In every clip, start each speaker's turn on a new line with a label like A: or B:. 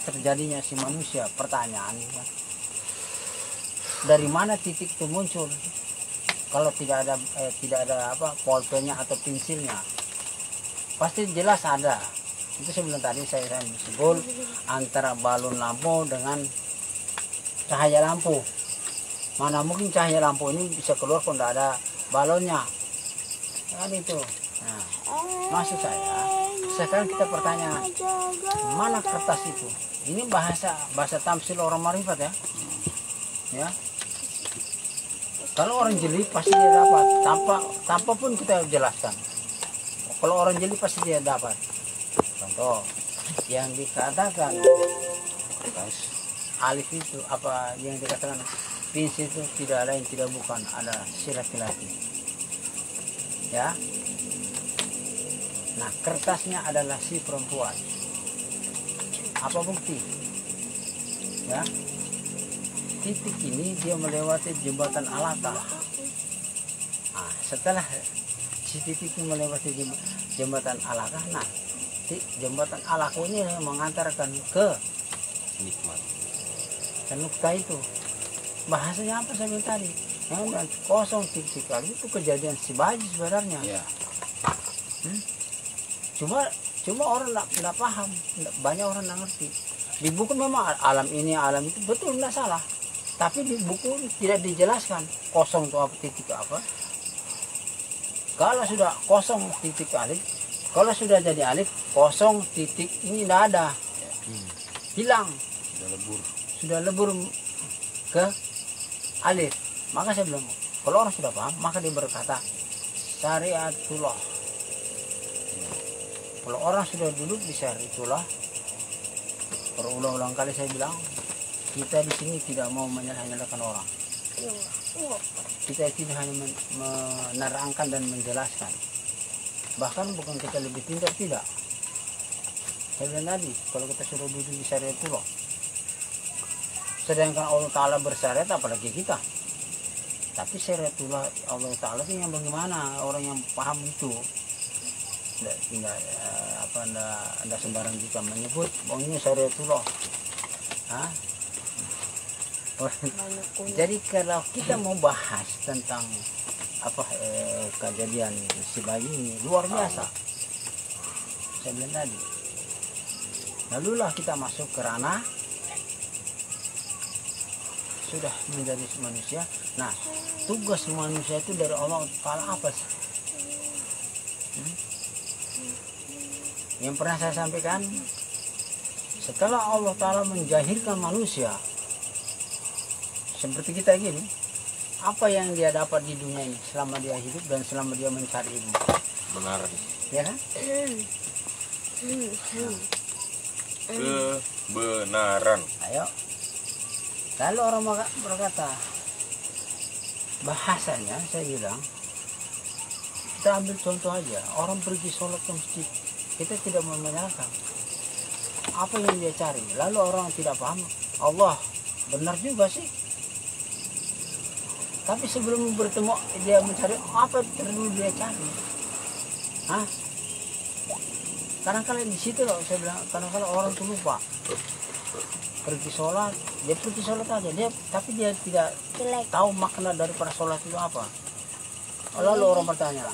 A: terjadinya si manusia. Pertanyaannya, dari mana titik itu muncul? Kalau tidak ada pulpennya atau pensilnya, pasti jelas ada. Itu sebelum tadi saya sebut antara balon lampu dengan cahaya lampu. Mana mungkin cahaya lampu ini bisa keluar kalau tidak ada balonnya, kan itu. Nah, maksud saya, sekarang kita bertanya, mana kertas itu? Ini bahasa tamsil orang marifat ya. Ya. Kalau orang jeli pasti dia dapat, tanpa pun kita jelaskan. Kalau orang jeli pasti dia dapat. Contoh yang dikatakan alif itu apa yang dikatakan pensil itu tidak lain tidak bukan ada si laki-laki. Ya. Nah, kertasnya adalah si perempuan. Apa bukti? Ya. Titik ini dia melewati jembatan Alaqah. Nah, setelah si titik ini melewati jembatan Alaqah, nah jembatan Alaqah ini mengantarkan ke
B: nikmat.
A: Ke nukta itu. Bahasanya apa saya bilang tadi? Yang kosong titik kali itu kejadian si bayi sebenarnya.
B: Ya.
A: Cuma orang tidak paham, banyak orang tidak ngerti. Di buku memang alam ini alam itu betul tidak salah. Tapi di buku tidak dijelaskan kosong itu apa, titik apa. Kalau sudah kosong titik alif, kalau sudah jadi alif, kosong titik ini tidak ada, hilang, sudah lebur ke alif. Maka saya bilang, kalau orang sudah paham, maka dia berkata syariatullah. Kalau orang sudah duduk di syariatullah, berulang-ulang kali saya bilang, kita di sini tidak mau menyalahkan orang. Kita tidak hanya menerangkan dan menjelaskan. Bahkan bukan kita lebih pintar, tidak. Saya bilang tadi, kalau kita sudah duduk di syariatullah, sedangkan Allah Ta'ala bersyariat, apalagi kita. Tapi syariatullah Allah Ta'ala itu yang bagaimana orang yang paham itu. Tidak sembarang juga menyebut bahwa ini syariatullah. Jadi kalau kita mau bahas tentang kejadian si bayi ini luar biasa, saya bilang tadi, lalulah kita masuk ke ranah sudah menjadi manusia. Nah, tugas manusia itu dari Allah Ta'ala apa sih? Yang pernah saya sampaikan, setelah Allah Ta'ala menjahirkan manusia seperti kita gini, apa yang dia dapat di dunia ini selama dia hidup dan selama dia mencari ilmu?
B: Benar.
A: Ya kan?
B: Kebenaran.
A: Ayo. Lalu orang berkata, bahasanya saya bilang, kita ambil contoh aja, orang pergi sholat ke masjid, kita tidak menyalahkan. Apa yang dia cari? Lalu orang tidak paham, Allah benar juga sih. Tapi sebelum bertemu dia mencari apa perlu dia cari? Kadang-kadang di situ loh saya bilang, kadang-kadang orang tuh lupa. Pergi sholat, dia pergi sholat aja, tapi dia tidak tahu makna daripada sholat itu apa. Lalu orang bertanya,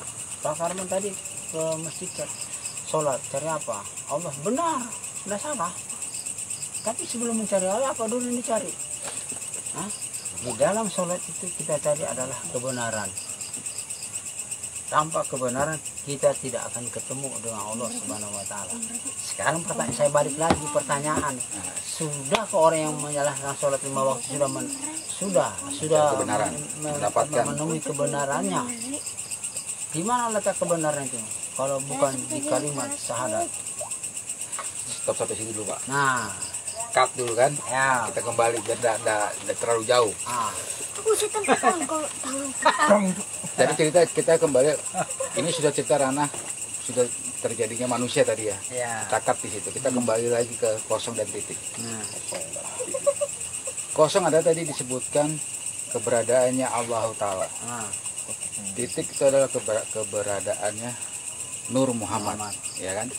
A: Pak Karman tadi ke masjid sholat, cari apa? Allah, benar, tidak salah. Tapi sebelum mencari Allah, apa dulu yang dicari? Di dalam sholat itu kita cari adalah kebenaran. Tanpa kebenaran kita tidak akan ketemu dengan Allah Subhanahu Wa Taala. Sekarang saya balik lagi pertanyaan, sudah ke orang yang menyalahkan sholat 5 waktu sudah
B: mendapatkan
A: menemui kebenarannya? Di mana letak kebenaran itu? Kalau bukan di kalimat syahadat.
B: Stop sampai sini dulu, Pak.
A: Nah,
B: cut dulu kan,
A: ya.
B: Kita kembali biar tidak terlalu jauh. Jadi cerita kita kembali, ini sudah cerita ranah sudah terjadinya manusia tadi ya. Kita cut di situ. Kita kembali lagi ke kosong dan titik. Kosong ada tadi disebutkan keberadaannya Allah Ta'ala. Titik itu adalah keberadaannya Nur Muhammad. Ya kan?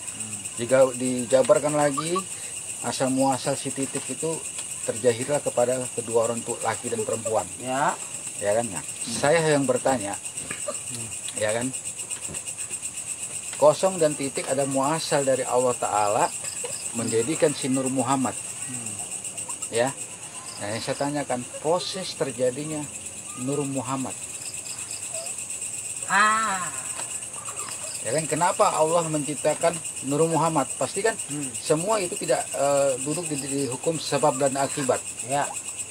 B: Jika dijabarkan lagi asal muasal si titik itu terjahirlah kepada kedua orang tua laki dan perempuan.
A: Ya.
B: Ya kan? Nah, saya yang bertanya, ya kan? Kosong dan titik ada muasal dari Allah Ta'ala menjadikan si Nur Muhammad. Ya. Nah, yang saya tanyakan proses terjadinya Nur Muhammad. Ya kan, kenapa Allah menciptakan Nur Muhammad? Pasti kan semua itu tidak duduk di hukum sebab dan akibat.
A: Ya.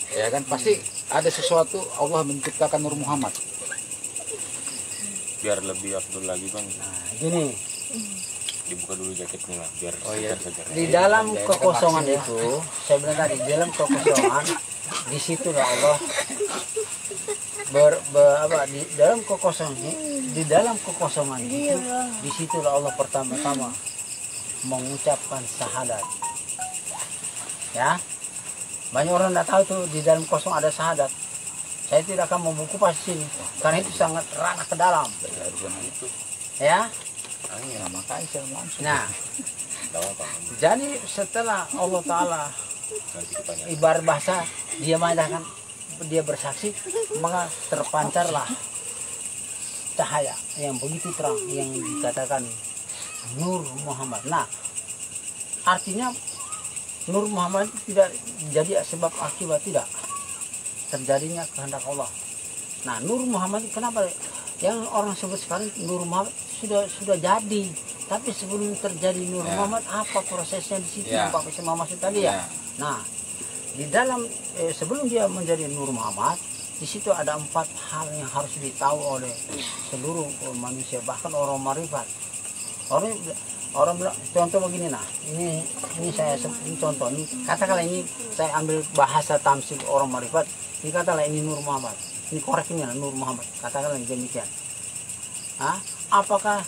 B: Ya kan, pasti ada sesuatu Allah menciptakan Nur Muhammad.
C: Biar lebih afdol lagi Bang.
A: Nah, gini.
C: Dibuka dulu jaketnya lah biar segar.
A: Di dalam kekosongan itu, saya bilang tadi, di dalam kekosongan, di situ Allah di dalam kekosongan itu, di situ Allah pertama-tama mengucapkan syahadat. Ya, banyak orang tidak tahu tuh di dalam kosong ada syahadat. Saya tidak akan membuku pas sini karena itu sangat ranah ke dalam. Ya. Nah, jadi setelah Allah Ta'ala ibarat bahasa dia mengatakan, dia bersaksi, maka terpancarlah cahaya yang begitu terang yang dikatakan Nur Muhammad. Nah, artinya Nur Muhammad itu tidak jadi sebab akibat, tidak, terjadinya kehendak Allah. Nah, Nur Muhammad kenapa yang orang sebut sekarang Nur Muhammad sudah jadi, tapi sebelum terjadi Nur Muhammad apa prosesnya di situ Pak Bisa maksud tadi ya. Nah, di dalam sebelum dia menjadi Nur Muhammad, di situ ada 4 hal yang harus ditahu oleh seluruh manusia, bahkan orang marifat. Orang bilang, contoh begini, nah ini saya ini contoh, ini katakanlah ini saya ambil bahasa tamsil orang marifat, ini katakanlah ini Nur Muhammad, ini koreknya Nur Muhammad, katakanlah demikian. Apakah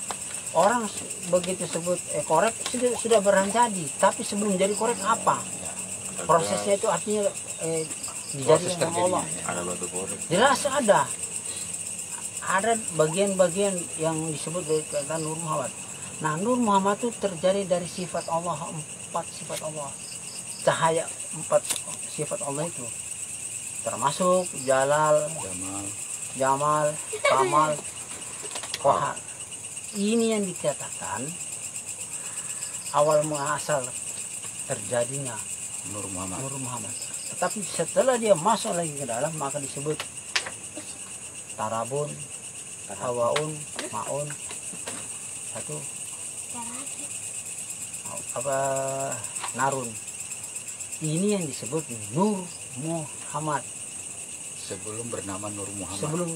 A: orang begitu sebut korek sudah barang jadi, tapi sebelum jadi korek apa prosesnya? Itu artinya dijadikan sama Allah.
C: Ada batu korek.
A: Jelas ada bagian-bagian yang disebut dari kata Nur Muhammad. Nah, Nur Muhammad itu terjadi dari sifat Allah, 4 sifat Allah, cahaya 4 sifat Allah itu, termasuk Jalal, Jamal, Kamal, Qahar. Ini yang dikatakan awal muasal terjadinya
B: Nur
A: Muhammad. Tetapi setelah dia masuk lagi ke dalam, maka disebut Tarabun, Hawaun, Maun, satu Narun. Ini yang disebut Nur Muhammad.
B: Sebelum bernama Nur Muhammad.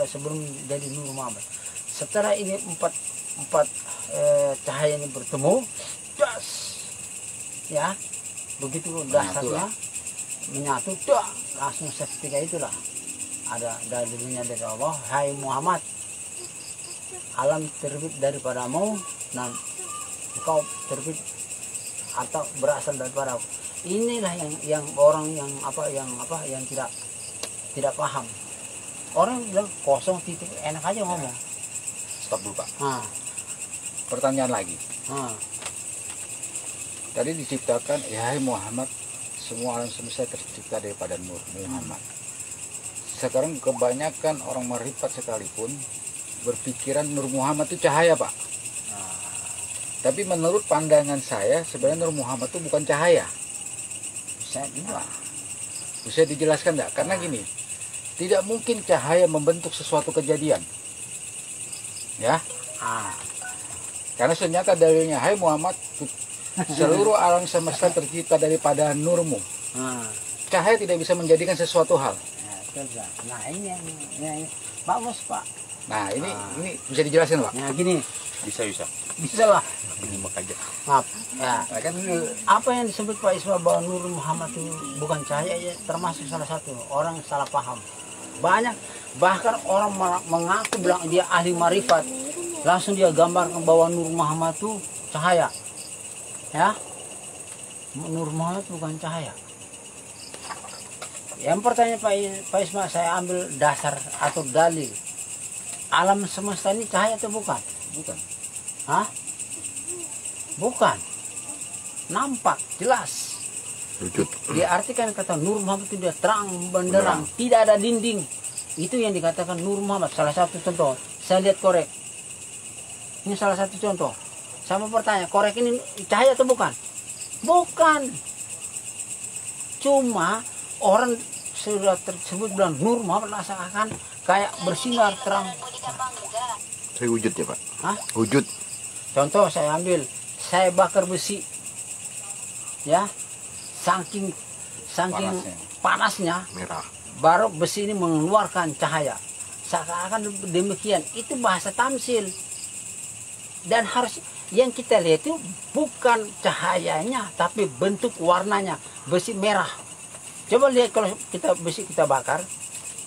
A: Sebelum jadi Nur Muhammad. Setelah ini empat cahaya ini bertemu, das, ya, begitu dasarnya menyatu, langsung seketika itulah ada dalilnya dari Allah. Hai Muhammad, alam terbit daripadamu dan engkau terbit atau berasal daripada. Inilah yang orang yang tidak paham. Orang bilang kosong titik, enak aja ngomong.
B: Stop dulu Pak. Pertanyaan lagi. Tadi diciptakan, ya hai Muhammad, semua alam semesta tercipta daripada Nur Muhammad. Sekarang kebanyakan orang marifat sekalipun berpikiran Nur Muhammad itu cahaya Pak. Tapi menurut pandangan saya sebenarnya Nur Muhammad itu bukan cahaya. Bisa dijelaskan enggak? Karena gini, tidak mungkin cahaya membentuk sesuatu kejadian. Ya. Karena ternyata dalilnya, hai Muhammad, seluruh alam semesta tercipta daripada nurmu. Cahaya tidak bisa menjadikan sesuatu hal.
A: Nah, ini bagus Pak.
B: Nah, ini bisa dijelaskan Pak.
A: Nah, gini. Bisa lah.
C: Ini makanya.
A: Maaf. Ya. Kan apa yang disebut Pak Isma bahwa Nur Muhammad itu bukan cahaya, ya, termasuk salah satu orang salah paham. Banyak, bahkan orang mengaku bilang dia ahli marifat, langsung dia gambarkan bahwa Nur Muhammad itu cahaya. Ya, Nur Muhammad bukan cahaya. Yang pertanyaan Pak Isma, saya ambil dasar atau dalil. Alam semesta ini cahaya atau bukan?
B: Bukan.
A: Bukan. nampak jelas.
D: Wujud.
A: Diartikan kata Nur Muhammad itu dia terang benderang, tidak ada dinding. Itu yang dikatakan Nur Muhammad. Salah satu contoh, saya lihat korek. Ini salah satu contoh. Saya mau bertanya, korek ini cahaya atau bukan? Bukan. Cuma orang sudah tersebut bilang Nur Muhammad akan kayak bersinar terang.
D: Saya wujudnya Pak.
A: Hah?
D: Wujud.
A: Contoh saya ambil, saya bakar besi. Ya. Saking panasnya
D: Merah.
A: baru besi ini mengeluarkan cahaya. Seakan-akan demikian. Itu bahasa tamsil. Dan harus yang kita lihat itu bukan cahayanya, tapi bentuk warnanya. Besi merah. Coba lihat kalau besi kita bakar,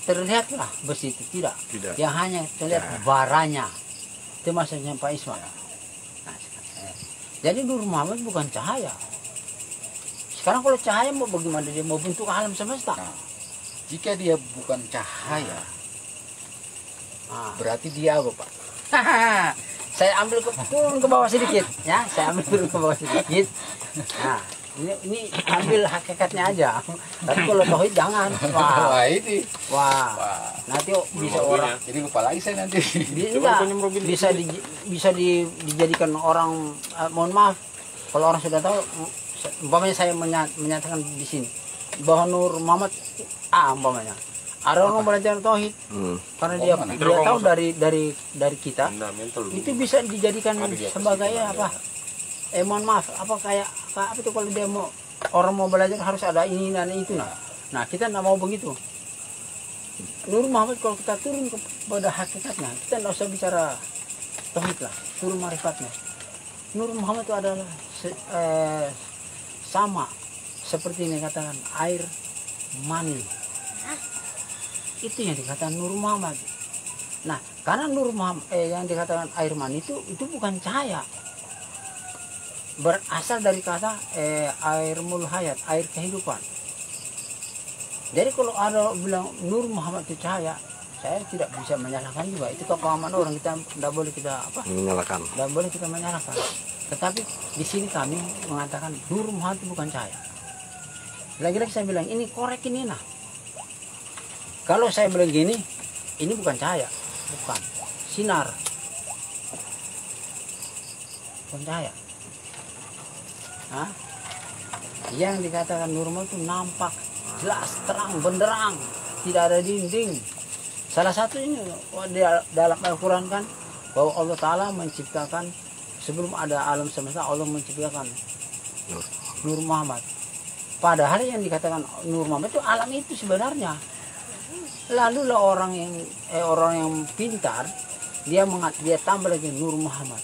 A: terlihatlah besi itu tidak. Yang hanya terlihat baranya. Itu maksudnya Pak Ismail. Nah, jadi Nur Muhammad bukan cahaya. Sekarang kalau cahaya mau bagaimana, dia mau bentuk alam semesta.
B: Nah, jika dia bukan cahaya, berarti dia apa Pak?
A: Saya ambil turun ke bawah sedikit, ya. Saya ambil turun ke bawah sedikit. Nah, ini ambil hakikatnya aja. Tapi kalau tauhid jangan.
B: Wah ini.
A: Wah. Nanti bisa orang.
B: Jadi lupa lagi saya nanti.
A: Bisa dijadikan orang. Mohon maaf, kalau orang sudah tahu. Umpamanya saya menyatakan di sini bahwa Nur Muhammad umpamanya ada orang belajar tauhid karena dia tahu dari kita itu bisa dijadikan sebagai apa mohon maaf apa itu kalau dia orang mau belajar harus ada ini dan itu. Nah kita tidak mau begitu. Nur Muhammad kalau kita turun kepada hakikatnya, kita tidak usah bicara tauhid lah, turun marifatnya. Nur Muhammad itu adalah sama seperti ini katakan air mani. Itu yang dikatakan Nur Muhammad. Nah, karena Nur Muhammad yang dikatakan air mani itu bukan cahaya. Berasal dari kata air mulhayat, air kehidupan. Jadi kalau ada bilang Nur Muhammad itu cahaya, saya tidak bisa menyalahkan juga. Itu kepahaman orang, kita tidak boleh kita
D: menyalahkan.
A: Tidak boleh kita menyalahkan. Tetapi di sini kami mengatakan Nur Muhammad itu bukan cahaya. Lagi-lagi saya bilang ini korek ini nah. Kalau saya bilang gini, ini bukan cahaya, bukan sinar, bukan cahaya. Hah? Yang dikatakan Nur Muhammad itu nampak, jelas, terang, benderang, tidak ada dinding. Salah satunya dalam Al-Quran kan bahwa Allah Ta'ala menciptakan sebelum ada alam semesta, Allah menciptakan Nur Muhammad. Padahal yang dikatakan Nur Muhammad itu alam itu sebenarnya. Lalu lah orang yang pintar dia tambah lagi Nur Muhammad.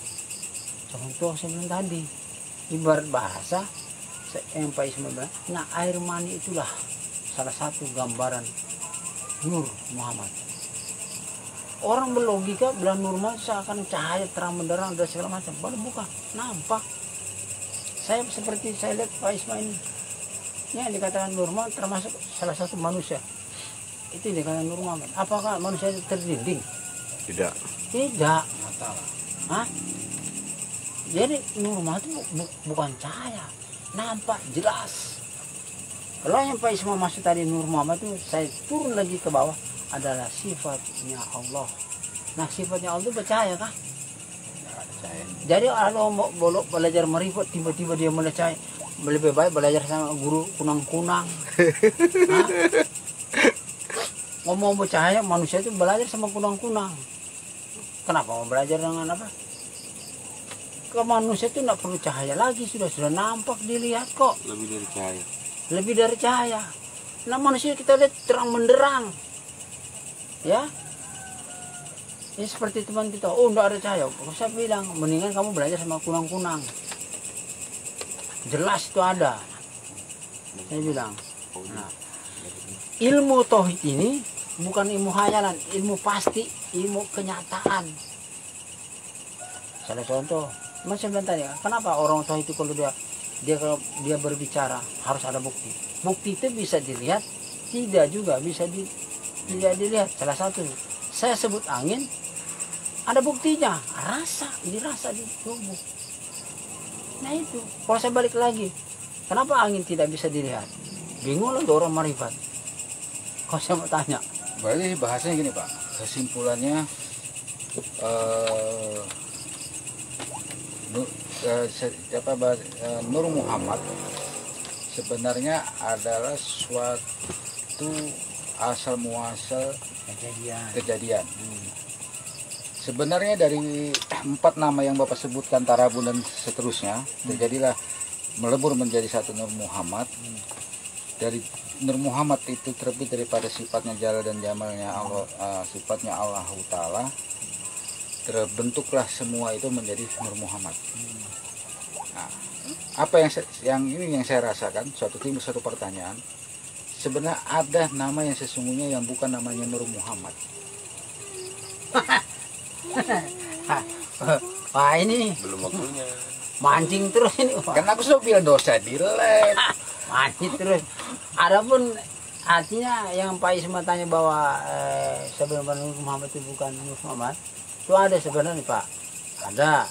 A: Contoh saya bilang tadi, ibarat bahasa yang Pak Ismail bilang, nah air mani itulah salah satu gambaran Nur Muhammad. Orang berlogika bilang Nur Muhammad seakan cahaya terang benderang dan segala macam. Padahal bukan, nampak. Saya seperti saya lihat Pak Ismail ini. Yang dikatakan Nur Muhammad termasuk salah satu manusia. Itu dikatakan Nur Muhammad. Apakah manusia itu terdinding?
D: Tidak.
A: Tidak. Hah? Jadi Nur Muhammad itu bukan cahaya. Nampak, jelas. Kalau yang Pak Ismail masuk tadi Nur Muhammad itu, saya turun lagi ke bawah. Adalah sifatnya Allah. Nah sifatnya Allah bercahaya kah? Jadi kalau mau belajar marifat tiba-tiba dia mulai cahaya, lebih baik belajar sama guru kunang-kunang. Ngomong bercahaya, manusia itu belajar sama kunang-kunang. Kenapa mau belajar dengan apa? Ke manusia itu tidak perlu cahaya lagi, sudah nampak dilihat kok.
C: Lebih dari cahaya.
A: Lebih dari cahaya. Nah manusia kita lihat terang benderang. Ya, ini seperti teman kita. Oh, enggak ada cahaya. Saya bilang, mendingan kamu belajar sama kunang-kunang. Jelas itu ada. Saya bilang. Nah, ilmu tauhid ini bukan ilmu hayalan, ilmu pasti, ilmu kenyataan. Salah contoh, saya bilang tadi, kenapa orang tauhid itu kalau dia berbicara harus ada bukti. Bukti itu bisa dilihat, tidak juga bisa tidak dilihat. Salah satu saya sebut angin, ada buktinya, dirasa di tubuh. Nah itu, kalau saya balik lagi, kenapa angin tidak bisa dilihat? Bingung lah orang marifat. Kalau saya mau tanya.
B: Berarti bahasanya gini Pak, kesimpulannya Nur Muhammad sebenarnya adalah suatu asal muasal kejadian. Sebenarnya dari 4 nama yang Bapak sebutkan, Tarabun dan seterusnya, terjadilah melebur menjadi satu Nur Muhammad. Dari Nur Muhammad itu terbit daripada sifatnya Jalal dan Jamalnya Allah, sifatnya Allah Ta'ala. Terbentuklah semua itu menjadi Nur Muhammad. Nah, apa yang ini yang saya rasakan, suatu timbul satu pertanyaan. Sebenarnya ada nama yang sesungguhnya yang bukan namanya Nur Muhammad.
A: Wah ini
C: Belum waktunya.
A: mancing terus ini.
B: Karena aku sudah bilang dosa delete.
A: Mancing terus. Adapun artinya yang Pak Isma tanya bahwa sebenarnya Nur Muhammad itu bukan Nur Muhammad, itu ada sebenarnya Pak. Ada.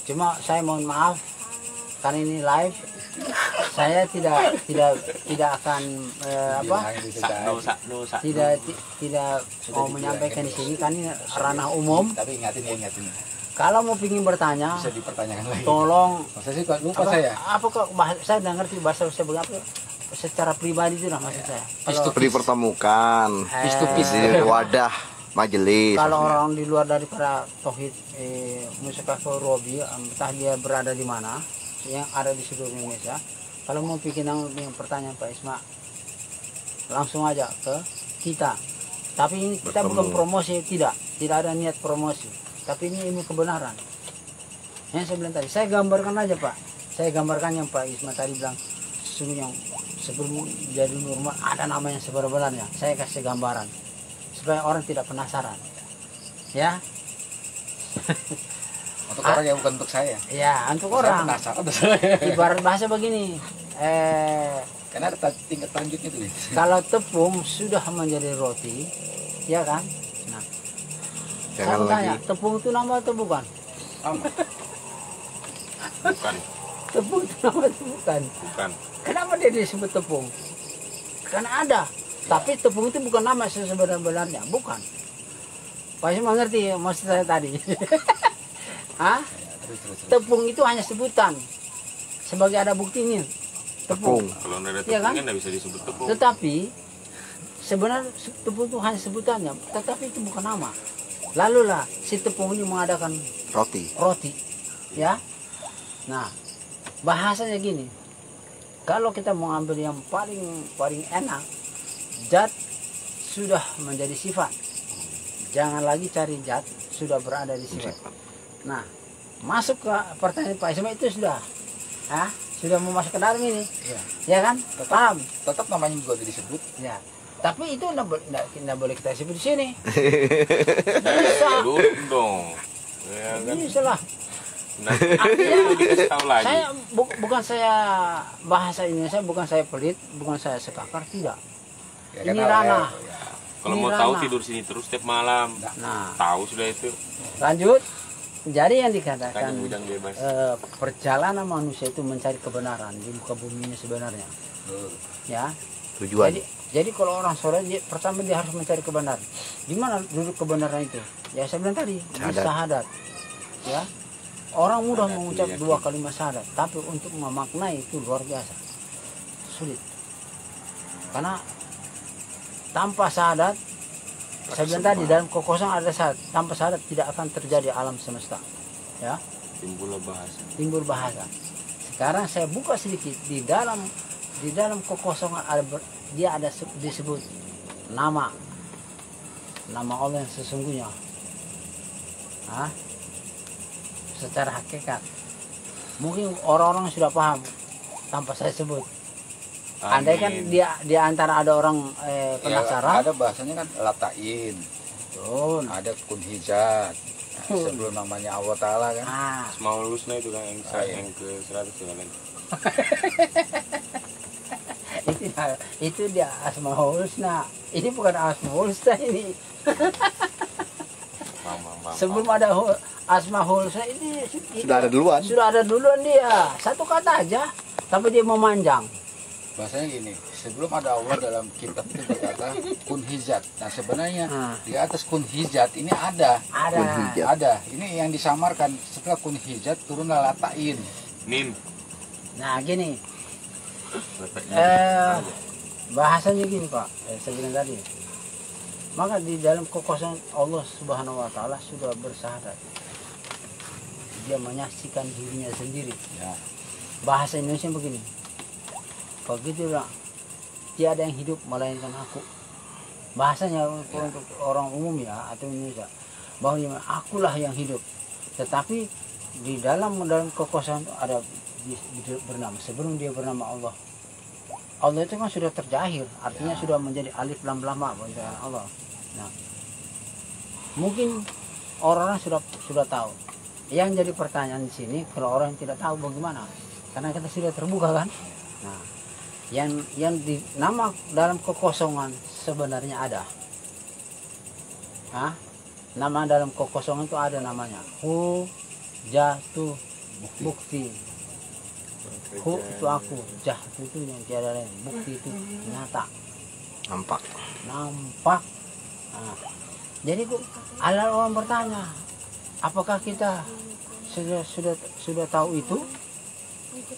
A: Cuma saya mohon maaf karena ini live, saya tidak akan tidak mau menyampaikan di sini kan ini ranah umum.
B: Tapi ingatin.
A: Kalau mau ingin bertanya,
B: Bisa dipertanyakan lagi.
A: tolong.
B: Masa sih kok lupa saya?
A: Apa kok saya nggak ngerti bahasa saya berapa? Secara pribadi itu lah maksud saya. Kalau
D: Dipertemukan di wadah majelis.
A: kalau orang di luar daripada tauhid Musyakah Robi, entah dia berada di mana, yang ada di seluruh Indonesia, kalau mau bikin yang pertanyaan Pak Isma, langsung aja ke kita. Tapi ini kita bukan promosi, tidak ada niat promosi, tapi ini ilmu kebenaran. Yang saya bilang tadi, saya gambarkan aja Pak, saya gambarkan yang Pak Isma tadi bilang, sesungguhnya sebelum jadi normal ada nama yang sebenarnya. Saya kasih gambaran supaya orang tidak penasaran, ya.
B: Untuk orang yang bukan untuk saya.
A: Ya, untuk
B: Saya
A: orang.
B: penasaran.
A: Ibarat bahasa begini,
B: Karena ada tingkat lanjutnya tuh.
A: kalau tepung sudah menjadi roti, ya kan? Nah, saya
D: Jangan
A: tanya,
D: lagi.
A: tepung itu nama atau bukan?
B: Sama.
C: Bukan.
A: Tepung itu nama atau bukan?
C: Bukan.
A: Kenapa dia disebut tepung? Karena ada. Tapi tepung itu bukan nama sebenarnya, bukan. Pasti mengerti maksud saya tadi. Hah?
B: Terus.
A: Tepung itu hanya sebutan. Sebagai ada buktinya. Tepung.
C: Kalau nggak ada
A: Iya kan?
C: tepungnya nggak bisa disebut tepung.
A: Tetapi sebenarnya tepung itu hanya sebutannya, tetapi itu bukan nama. Lalu lah si tepung ini mengadakan roti, ya. Nah, bahasanya gini. Kalau kita mau ambil yang paling enak, zat sudah menjadi sifat. Jangan lagi cari zat sudah berada di sifat. Nah, masuk ke pertanyaan Pak Isma itu sudah, sudah mau masuk ke dalam ini, ya kan? Paham?
B: Tetap namanya juga disebut.
A: Ya. Tapi itu nggak boleh kita sebut di sini. Bisa.
C: Dulu dong. Ya kan.
A: Bisa lah.
C: Nah, dikasih tahu lagi.
A: Saya bukan saya bahasa Indonesia, bukan saya pelit, bukan saya sekakar, tidak.
B: Ya,
A: Ini
B: karena,
A: ranah.
C: Kalau
A: Ini
C: mau tahu
A: ranah.
C: tidur sini terus setiap malam.
A: Nah,
C: Tahu sudah itu.
A: lanjut. Jadi yang dikatakan
C: Tanya bujang bebas.
A: perjalanan manusia itu mencari kebenaran di muka bumi ini sebenarnya, ya.
D: Tujuan.
A: Jadi kalau orang soleh pertama dia harus mencari kebenaran. Di mana duduk kebenaran itu? Ya saya bilang tadi di syahadat. Ya. Orang mudah mengucap
C: Yakin.
A: 2 kalimat syahadat, tapi untuk memaknai itu luar biasa sulit. Karena tanpa syahadat, saya bilang tadi dalam kekosongan ada syahadat. Tanpa syahadat tidak akan terjadi alam semesta. Ya,
C: Timbullah bahasa.
A: timbul bahasa. Sekarang saya buka sedikit di dalam kekosongan dia ada disebut nama Allah yang sesungguhnya. Secara hakikat mungkin orang-orang sudah paham tanpa saya sebut. Andai kan di antara ada orang penasaran,
B: ada bahasanya kan latain,
A: betul.
B: ada kunhijat. Sebelum namanya Allah Ta'ala kan.
C: Asmaul Husna itu kan yang ke 100 kan.
A: itu dia Asmaul Husna. Ini bukan Asmaul Husna ini.
C: Paham.
A: Sebelum Asmaul Husna ini
D: Sudah ada duluan.
A: Sudah ada duluan dia. Satu kata aja, tapi dia memanjang.
B: Bahasanya gini, sebelum ada Allah dalam kitab itu berkata kun hizat. Nah sebenarnya di atas kun hizat ini ada.
A: Ada.
D: Kun hijat.
B: Ada. Ini yang disamarkan setelah kun hizat turunlah latain.
C: Mim.
A: Nah gini,
C: Letaknya.
A: bahasanya gini Pak, saya bilang tadi. Maka di dalam kekosongan Allah Subhanahu Wa Taala sudah bersyahadat. Dia menyaksikan dirinya sendiri.
B: Ya.
A: Bahasa Indonesia begini. Begitu lah, tiada yang hidup melainkan aku. Bahasanya untuk orang umum ya atau Indonesia, bahwa akulah yang hidup. Tetapi di dalam kekosongan itu ada bernama sebelum dia bernama Allah. Allah itu kan sudah terjahir, artinya sudah menjadi alif lam lama Allah. Nah, mungkin orang-orang sudah tahu. Yang jadi pertanyaan di sini, kalau orang yang tidak tahu bagaimana? Karena kita sudah terbuka kan. Nah, yang di nama dalam kekosongan sebenarnya ada. Nama dalam kekosongan itu ada namanya. Hu jatuh bukti. Hu itu aku, jatuh itu yang tiada lain. Bukti itu nyata.
D: Nampak.
A: Nah, jadi ada orang bertanya, apakah kita sudah tahu itu?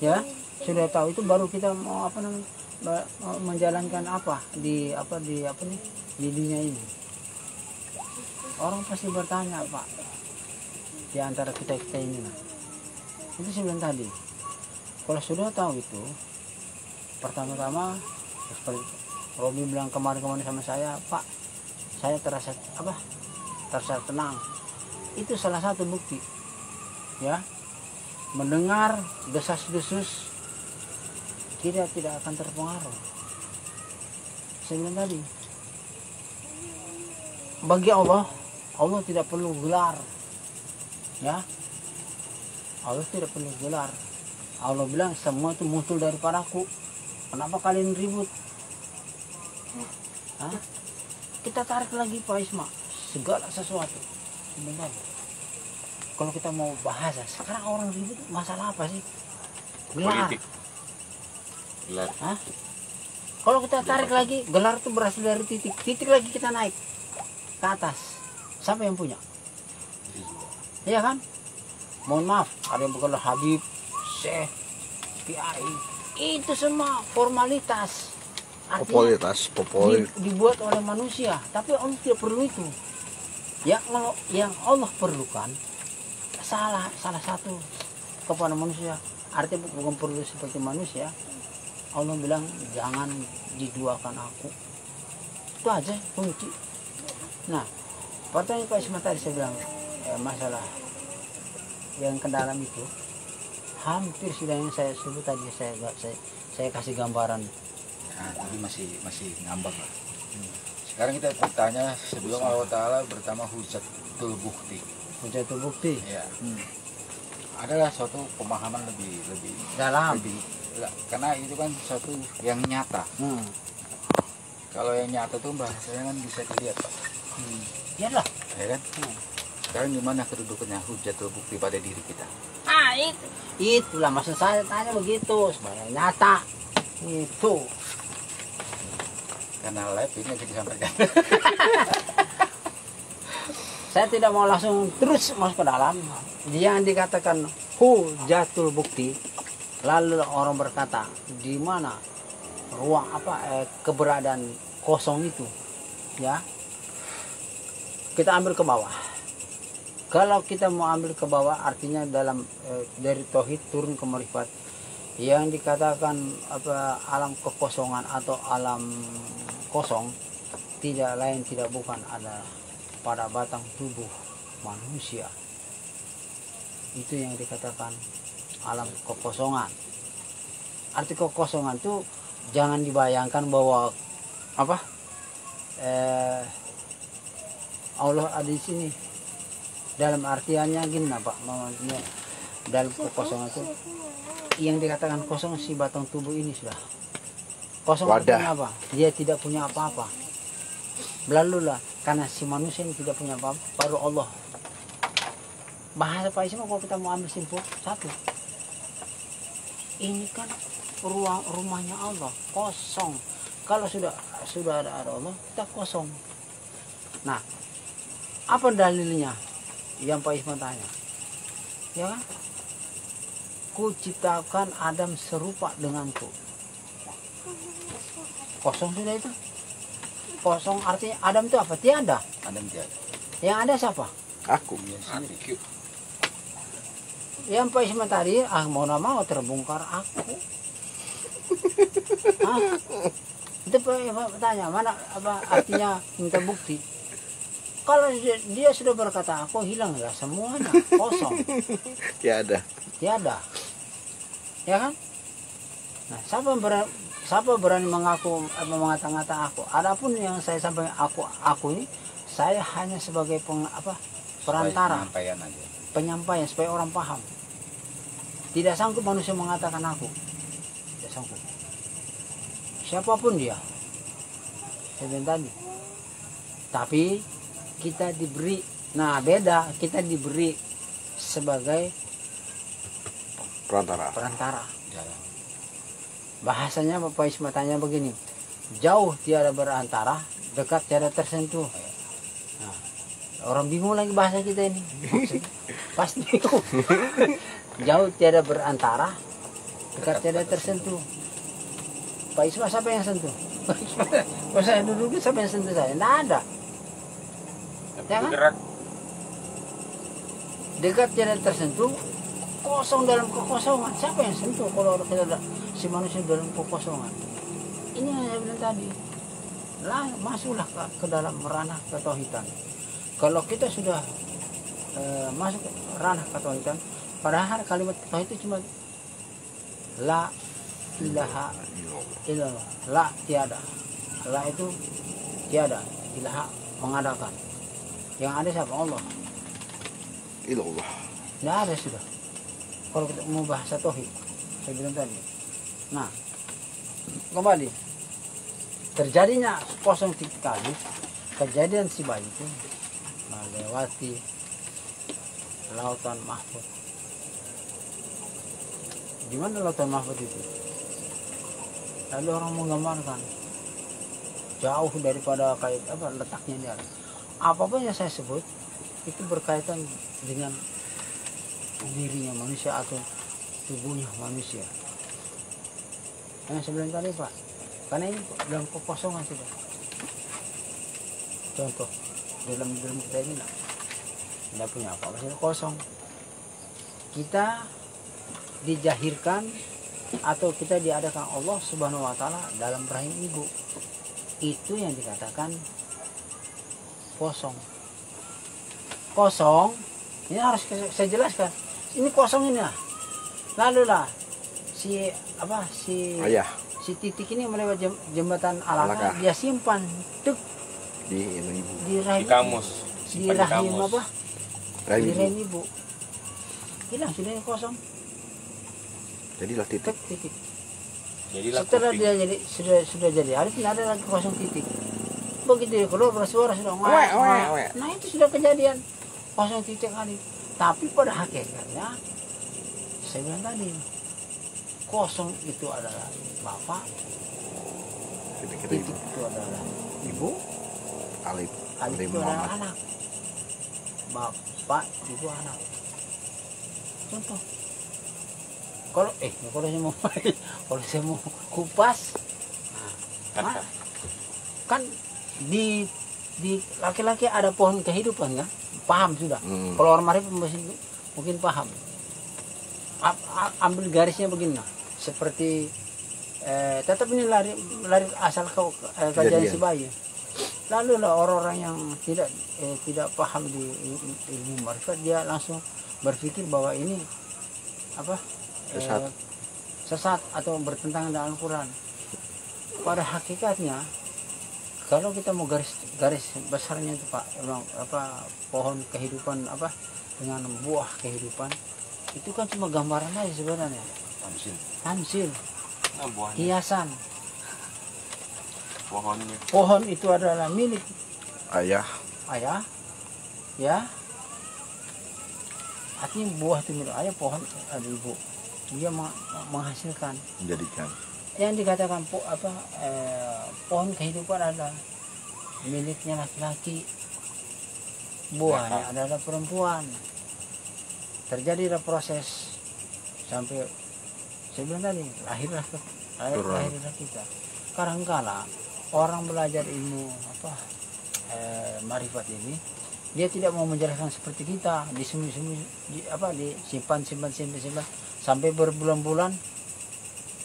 A: Ya, sudah tahu itu baru kita mau menjalankan di dunia ini. Orang pasti bertanya, Pak, di antara kita ini. Itu sebelum tadi. Kalau sudah tahu itu, pertama-tama seperti Robi bilang kemarin sama saya, Pak, saya terasa tenang. Itu salah satu bukti. Ya. Mendengar desas-desus tidak akan terpengaruh. Saya bilang tadi, bagi Allah tidak perlu gelar, ya. Allah tidak perlu gelar. Allah bilang semua itu muncul daripadaku. Kenapa kalian ribut? Kita tarik lagi Pak Isma, segala sesuatu. Sebentar. Kalau kita mau bahasa, sekarang orang ribut masalah apa sih? Gelar.
C: Politik. Gelar.
A: Kalau kita tarik lagi, gelar itu berasal dari titik. Titik lagi kita naik ke atas. Siapa yang punya? Iya kan? Mohon maaf, ada yang bukan Habib, Syekh, Kiai. Itu semua formalitas. Artinya,
D: Populer.
A: dibuat oleh manusia, tapi Allah tidak perlu itu. Yang Allah perlukan salah satu kepada manusia, artinya bukan perlu seperti manusia. Allah bilang jangan diduakan aku, itu aja kunci. Nah, pertanyaan Pak Isma tadi saya bilang masalah yang ke dalam itu hampir sudah yang saya sebut tadi, saya kasih gambaran.
B: Nah, tapi masih ngambang lah. Sekarang kita bertanya sebelum Allah Ta'ala bertama hujatul bukti.
A: Hujatul bukti.
B: Ya. Adalah suatu pemahaman lebih
A: Dalam.
B: Karena itu kan suatu yang nyata. Kalau yang nyata tuh bahasanya kan bisa dilihat, Pak.
A: Iyalah.
B: Ya kan? Sekarang gimana kedudukannya hujatul bukti pada diri kita?
A: Itulah maksud saya tanya begitu supaya nyata. Itu.
B: Karena live ini bisa disampaikan.
A: Saya tidak mau langsung terus masuk ke dalam. Dia yang dikatakan hujatul bukti, lalu orang berkata di mana ruang keberadaan kosong itu, ya. Kita ambil ke bawah. Kalau kita mau ambil ke bawah, artinya dalam dari tauhid turun ke marifat, yang dikatakan alam kekosongan atau alam kosong tidak lain tidak bukan ada pada batang tubuh manusia. Itu yang dikatakan alam kekosongan. Arti kekosongan itu jangan dibayangkan bahwa Allah ada di sini. Dalam artiannya gini Pak, maksudnya dalam kekosongan itu yang dikatakan kosong si batang tubuh ini sudah kosong. Artinya apa? Dia tidak punya apa-apa. Lalu lah karena si manusia ini tidak punya apa-apa, baru Allah bahasa Pak Isma kalau kita mau ambil simpul satu, ini kan rumahnya Allah kosong. Kalau sudah ada Allah, kita kosong. Nah, apa dalilnya yang Pak Isma tanya? Ya kan? Ku ciptakan Adam serupa denganku. Kosong sudah itu. Kosong artinya Adam itu apa? Tiada.
B: Adam tiada.
A: Yang ada siapa?
D: Aku.
A: Yang Pak Isma tadi, mau nggak mau terbongkar aku. Itu Pak tanya, mana apa artinya minta bukti? Kalau dia sudah berkata aku, hilang ya semuanya, kosong.
D: Tiada.
A: Tiada. Ya kan? Nah, siapa berani mengaku mengata-ngata aku? Adapun yang saya sampaikan aku ini, saya hanya sebagai perantara. Penyampaian supaya orang paham. Tidak sanggup manusia mengatakan aku. Tidak sanggup. Siapapun dia. Saya bilang tadi. Tapi kita diberi, nah beda, kita diberi sebagai perantara. Bahasanya Bapak Isma tanya begini, jauh tiada berantara, dekat tiada tersentuh. Nah, orang bingung lagi bahasa kita ini. Pasti bingung. Jauh tiada berantara, dekat tiada tersentuh. Pak Isma siapa yang sentuh? Kalau saya duduk siapa yang sentuh saya? Tidak ada. Ya kan? Dekat tiada tersentuh, kosong dalam kekosongan. Siapa yang sentuh kalau kita ada si manusia dalam kekosongan? Ini yang saya bilang tadi. Masuklah ke dalam ranah ketauhidan. Kalau kita sudah masuk ke ranah ketauhidan, padahal kalimat tauhid itu cuma la ilaha illallah. La tiada. La itu tiada. Ilaha mengadakan. Yang ada siapa? Allah.
D: Ilallah.
A: Tidak ada sudah. Kalau kita mau bahasa tauhid, saya bilang tadi. Nah, kembali terjadinya kosong titik kali kejadian si bayi itu melewati lautan mahfud. Di mana lautan mahfud itu? Lalu orang menggambarkan jauh daripada kayak letaknya dia. Apapun yang saya sebut itu berkaitan dengan dirinya manusia atau tubuhnya manusia. Yang sebelum tadi Pak, karena ini dalam kekosongan sudah. Contoh dalam kita ini tidak punya apa-apa, sudah kosong. Kita dijahirkan atau kita diadakan Allah Subhanahu Wa Taala dalam rahim ibu. Itu yang dikatakan kosong. Kosong, ini harus saya jelaskan. Ini kosong ini lah. Lalu lah si
D: Ayah.
A: Si titik ini melewati jembatan alaka, dia simpan
D: di ibu.
A: Di rahim.
C: Di kamus.
A: Di rahim apa?
D: Rahim
A: di rahim ibu. Hilang sudah kosong.
D: Jadilah titik.
C: Jadilah
A: setelah
C: kuping.
A: dia jadi sudah jadi hari tidak ada lagi kosong titik. Begitu dia keluar bersuara sudah ngawek. Nah itu sudah kejadian kosong titik kali. Tapi pada hakikatnya saya bilang tadi kosong itu adalah bapak, titik itu adalah ibu, alif itu adalah anak. Bapak, ibu, anak. Contoh. Kalau saya mau kupas, nah, kan di laki-laki ada pohon kehidupan kan, paham sudah. Kalau orang marif mungkin paham. Ambil garisnya begini, seperti tetap ini lari asal kajian si bayi. Lalu lah orang-orang yang tidak paham di ilmu marifat, dia langsung berpikir bahwa ini sesat atau bertentangan dengan Al-Quran. Pada hakikatnya kalau kita mau garis besarnya itu Pak, pohon kehidupan dengan buah kehidupan itu kan cuma gambaran aja sebenarnya. Tamsil.
C: Nah,
A: hiasan.
C: Pohonnya.
A: Pohon itu adalah milik
D: ayah.
A: Ya. artinya buah itu milik ayah, pohon ada ibu. Dia menghasilkan.
D: Menjadikan.
A: Yang dikatakan pohon kehidupan adalah miliknya laki-laki, buahnya adalah perempuan. Terjadilah proses sampai saya bilang tadi lahirlah kita. Kadangkala orang belajar ilmu marifat ini, dia tidak mau menjelaskan seperti kita, disimpan sampai berbulan-bulan,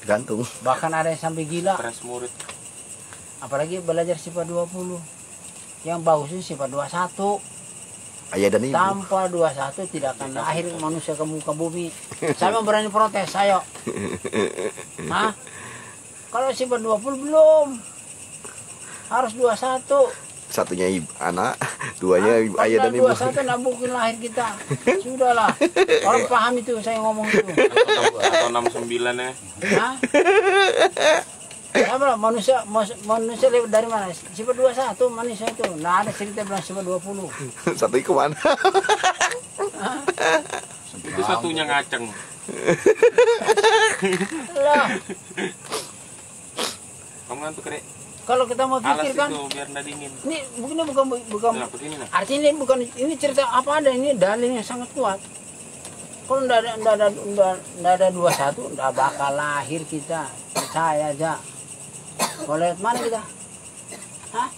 D: Gantung.
A: bahkan ada yang sampai gila.
C: Keras murid.
A: Apalagi belajar sifat 20, yang bagus itu sifat 21.
D: Ayah dan ibu.
A: Tanpa 21 tidak akan lahir manusia ke muka bumi. Saya berani protes, ayo. Hah? Kalau sifat 20 belum, harus 21.
D: Satunya ibu, anak, duanya ibu, ayah dan ibu.
A: 21 nggak mungkin lahir kita. Sudahlah. Orang paham itu saya ngomong itu.
C: Atau 69 ya.
A: Hah? Apa manusia lewat dari mana? Sifat 21 manusia itu. Nah, ada cerita bilang sifat 20.
D: Satu ke mana?
C: Itu satunya ngaceng.
A: Lah,
C: Kamu ngantuk, Rek?
A: kalau kita mau
C: Alas
A: pikirkan,
C: itu biar nggak dingin.
A: ini bukan
C: Nah, begini nah.
A: artinya ini cerita apa ada, ini dalilnya sangat kuat. Kalau ndak ada 21 ndak bakal lahir kita, percaya aja. Mau lihat mana kita? Hah?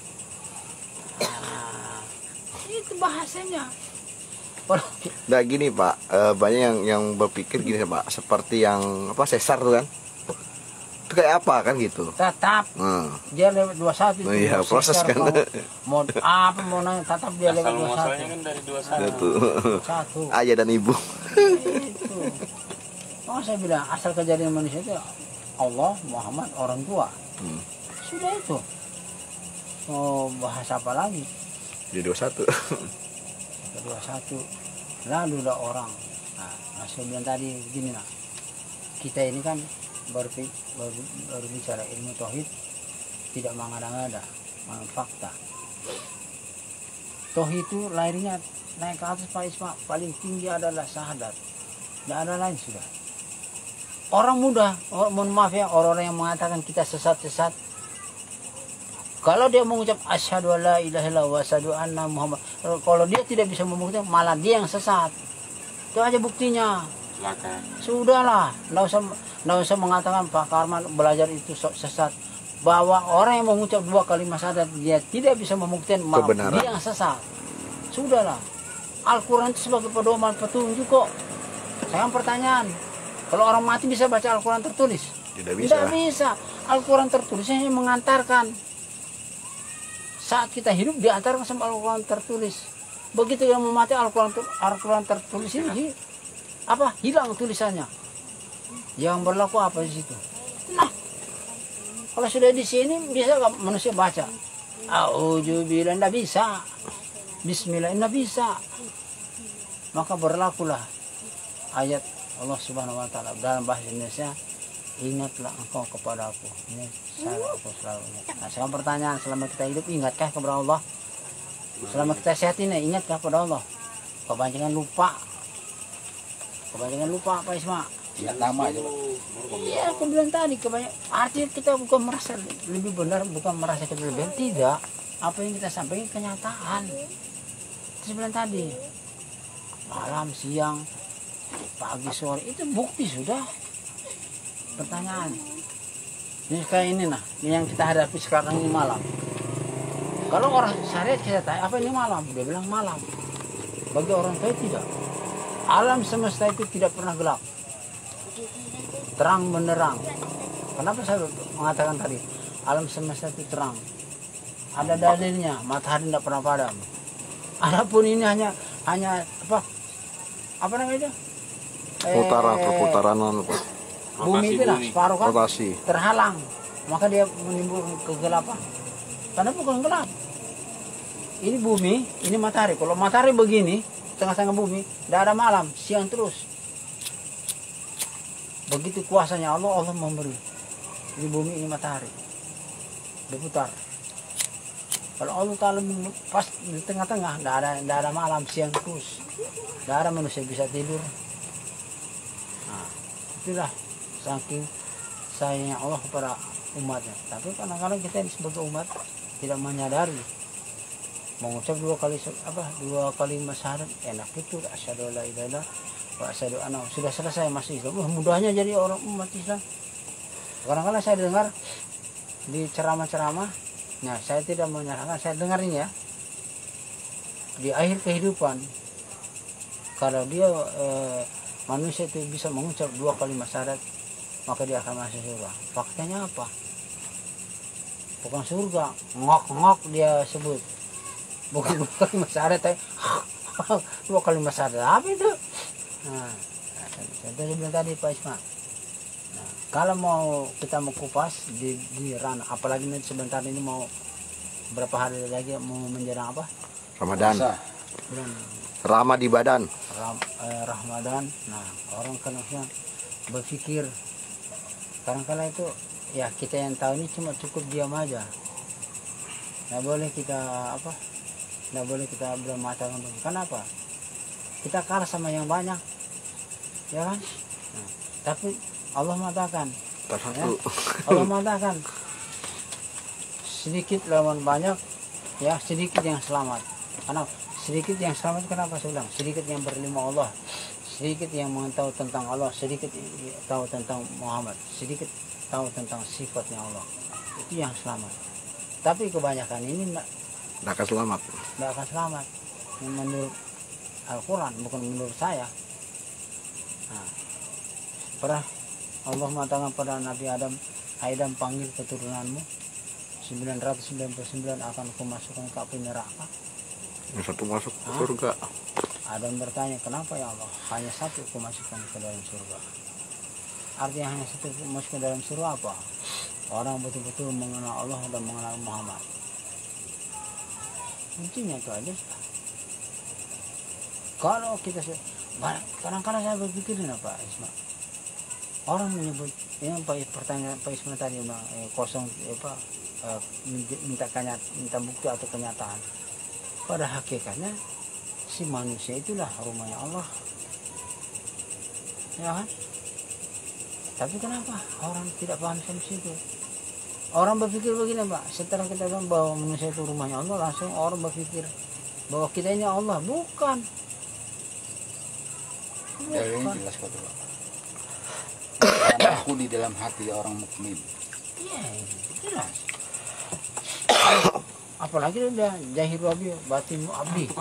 A: Itu bahasanya.
D: Nah gini Pak, banyak yang berpikir gini Pak, seperti yang sesar tuh kan, itu kayak apa kan gitu.
A: Tetap dia lewat 21 itu.
D: Iya, proses kan.
A: Mau nanya tetap dia lewat
C: Asal
A: 21.
C: muasalnya kan dari 21.
D: Itu.
A: 21.
D: Ayah dan ibu.
A: Itu. Oh, saya bilang asal kejadian manusia itu Allah, Muhammad, orang tua. Sudah itu. Mau bahas apa lagi?
D: Di 21.
A: 21. Lalu lah orang. Nah, saya bilang tadi begini lah. Kita ini kan berbicara ilmu tauhid, tidak mengada-ngada, fakta. Tauhid itu lahirnya naik ke atas Pak Isma, paling tinggi adalah syahadat. Tidak ada lain sudah. Orang muda, mohon maaf ya, orang-orang yang mengatakan kita sesat-sesat, kalau dia mengucap asyhadu alla ilaha illallah wa asyhadu anna Muhammad, kalau dia tidak bisa membuktikan, malah dia yang sesat. Itu aja buktinya.
C: Silakan.
A: Sudahlah, nggak usah mengatakan Pak Karman belajar itu sesat. Bahwa orang yang mengucap 2 kalimat syahadat dia tidak bisa membuktikan, malah
D: kebenaran.
A: dia yang sesat. Sudahlah. Al-Quran itu sebagai pedoman petunjuk kok. Sekarang pertanyaan, kalau orang mati bisa baca Al-Quran tertulis?
D: Tidak bisa.
A: Tidak bisa. Al-Quran tertulisnya yang mengantarkan. Saat kita hidup diantarkan sama Al-Quran tertulis. Begitu yang memati Al-Quran tertulis ini hilang tulisannya. Yang berlaku apa di situ? Nah, kalau sudah di sini bisa nggak manusia baca? Auzubillah, tidak bisa. Bismillah, tidak bisa. Maka berlakulah ayat Allah Subhanahu Wa Taala dalam bahasa Indonesia. Ingatlah engkau kepada aku. Ini aku selalu ingat. Nah, sekarang pertanyaan, selama kita hidup ingatkah kepada Allah? Selama kita sehat ini ingatkah kepada Allah? Kebanyakan lupa. Kebanyakan lupa Pak Isma.
B: Ingat nama aja.
A: Iya, aku bilang tadi artinya kita bukan merasa lebih benar, bukan merasa kelebihan, tidak. Apa yang kita sampaikan kenyataan. Saya bilang tadi, malam, siang, pagi, sore itu bukti sudah. Pertanyaan. Ini kayak ini nah, ini yang kita hadapi sekarang ini malam. Kalau orang syariat kita tanya apa ini malam, dia bilang malam. Bagi orang tua tidak. Alam semesta itu tidak pernah gelap. Terang benderang. Kenapa saya mengatakan tadi alam semesta itu terang? Ada dalilnya, matahari tidak pernah padam. Adapun ini hanya apa namanya itu?
D: Perputaran
A: Bumi itu lah separuh kan
D: rotasi.
A: terhalang, maka dia menimbulkan kegelapan. Karena bukan gelap. Ini bumi, ini matahari. Kalau matahari begini, tengah-tengah bumi, tidak ada malam, siang terus. Begitu kuasanya Allah, Allah memberi. Ini bumi, ini matahari. Berputar. Kalau Allah Ta'ala pas di tengah-tengah, tidak ada malam, siang terus. Tidak ada manusia bisa tidur. Nah, itulah saking sayangnya Allah kepada umatnya. Tapi kadang-kadang kita ini sebagai umat tidak menyadari. Mengucap dua kali syahadat, enak itu, asyhadu alla ilaha illallah wa asyhadu anna, sudah selesai masih Islam. Mudahnya jadi orang umat Islam. Kadang-kadang saya dengar di ceramah-ceramah, nah saya tidak menyalahkan, saya dengar ini ya, di akhir kehidupan kalau dia manusia itu bisa mengucap dua kalimat syahadat, maka dia akan masuk surga. Faktanya apa? Bukan surga, ngok-ngok dia sebut, bukan dua kalimat syahadat, tapi dua kalimat syahadat apa itu? Nah, saya bilang tadi Pak Isma, kalau mau kita mau kupas di ranah, apalagi nanti sebentar ini mau berapa hari lagi mau menjelang apa?
D: Ramadan.
A: Bulan
D: Rama di badan.
A: Ramadan. Nah, orang kan berpikir kadang-kadang itu ya kita yang tahu ini cuma cukup diam aja. Nggak boleh kita nggak boleh kita bermata. Kenapa? Kita kalah sama yang banyak, ya kan? Nah, tapi Allah mengatakan, ya, Allah mengatakan sedikit lawan banyak, ya sedikit yang selamat. Karena sedikit yang selamat, kenapa saya bilang? Sedikit yang berilmu Allah, sedikit yang mengetahui tentang Allah, sedikit tahu tentang Muhammad, sedikit tahu tentang sifatnya Allah. Itu yang selamat. Tapi kebanyakan ini tidak
D: akan selamat.
A: Tidak akan selamat. Menurut Al-Quran, bukan menurut saya. Nah, pernah Allah mengatakan pada Nabi Adam, Adam panggil keturunanmu 999 akan kumasukkan ke api neraka.
D: Yang satu masuk ke surga.
A: Adam bertanya, kenapa ya Allah? Hanya satu kumasukkan ke dalam surga. Artinya hanya satu masuk ke dalam surga apa? Orang betul-betul mengenal Allah dan mengenal Muhammad. Kuncinya itu aja. Kalau kita kadang-kadang saya berpikir apa Isma? Orang menyebut yang pertanyaan Pak Isma tadi kosong minta bukti atau kenyataan. Pada hakikatnya si manusia itulah rumahnya Allah, ya kan? Tapi kenapa orang tidak paham sampai situ? Orang berpikir begini Pak, setelah kita bilang bahwa manusia itu rumahnya Allah, langsung orang berpikir bahwa kita ini Allah. Bukan.
B: Dalilnya jelas kok Pak. Karena aku di dalam hati orang mukmin.
A: Iya, jelas. Apalagi udah jahir abi, batinmu abdi.